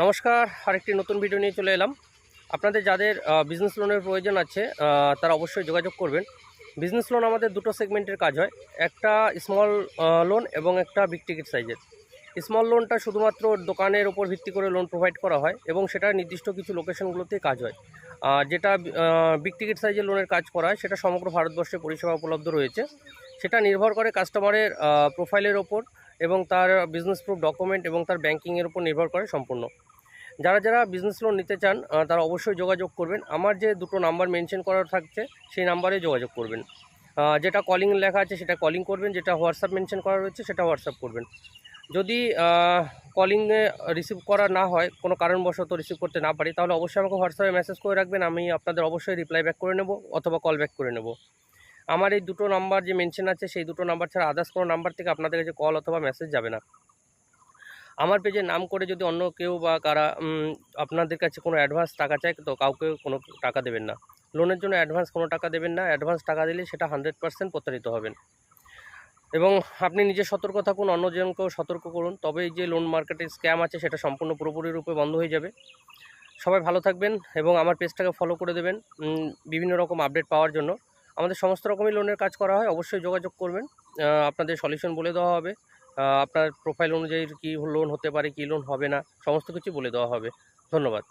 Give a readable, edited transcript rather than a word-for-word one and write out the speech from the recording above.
নমস্কার, আরেকটি নতুন ভিডিও নিয়ে চলে এলাম। আপনাদের যাদের বিজনেস লোনের প্রয়োজন আছে তারা অবশ্যই যোগাযোগ করবেন। বিজনেস লোন আমাদের দুটো সেগমেন্টের কাজ হয়, একটা স্মল লোন এবং একটা বিগ টিকিট সাইজের। স্মল লোনটা শুধুমাত্র দোকানের ওপর ভিত্তি করে লোন প্রোভাইড করা হয় এবং সেটা নির্দিষ্ট কিছু লোকেশনগুলোতেই কাজ হয়। যেটা বিগ টিকিট সাইজের লোনের কাজ করা হয় সেটা সমগ্র ভারতবর্ষে পরিষেবা উপলব্ধ রয়েছে। সেটা নির্ভর করে কাস্টমারের প্রোফাইলের ওপর এবং তার বিজনেস প্রুফ ডকুমেন্ট এবং তার ব্যাংকিংয়ের উপর নির্ভর করে সম্পূর্ণ। যারা বিজনেস লোন নিতে চান তারা অবশ্যই যোগাযোগ করবেন। আমার যে দুটো নাম্বার মেনশন করা থাকছে সেই নাম্বারে যোগাযোগ করবেন। যেটা কলিং লেখা আছে সেটা কলিং করবেন, যেটা হোয়াটসঅ্যাপ মেনশন করা রয়েছে সেটা হোয়াটসঅ্যাপ করবেন। যদি কলিংয়ে রিসিভ করা না হয়, কোনো কারণবশত রিসিভ করতে না পারি, তাহলে অবশ্যই আমাকে হোয়াটসঅ্যাপে মেসেজ করে রাখবেন। আমি আপনাদের অবশ্যই রিপ্লাই ব্যাক করে নেব অথবা কল ব্যাক করে নেব। আমার এই দুটো নাম্বার যে মেনশন আছে সেই দুটো নাম্বার ছাড়া আদার্স কোনো নাম্বার থেকে আপনাদের কাছে কল অথবা মেসেজ যাবে না। আমার পেজে নাম করে যদি অন্য কেউ বা কারা আপনাদের কাছে কোনো অ্যাডভান্স টাকা চায়, তো কাউকে কোনো টাকা দেবেন না। লোনের জন্য অ্যাডভান্স কোনো টাকা দেবেন না। অ্যাডভান্স টাকা দিলে সেটা 100% প্রতারিত হবেন। এবং আপনি নিজে সতর্ক থাকুন, অন্যজনকেও সতর্ক করুন, তবে এই যে লোন মার্কেটে স্ক্যাম আছে সেটা সম্পূর্ণ পুরোপুরি রূপে বন্ধ হয়ে যাবে। সবাই ভালো থাকবেন এবং আমার পেজটাকে ফলো করে দেবেন বিভিন্ন রকম আপডেট পাওয়ার জন্য। আমাদের সমস্ত রকমই লোনের কাজ করা হয়, অবশ্যই যোগাযোগ করবেন। আপনাদের সলিউশন বলে দেওয়া হবে। আপনার প্রোফাইল অনুযায়ী কী লোন হতে পারে, কী লোন হবে না, সমস্ত কিছু বলে দেওয়া হবে। ধন্যবাদ।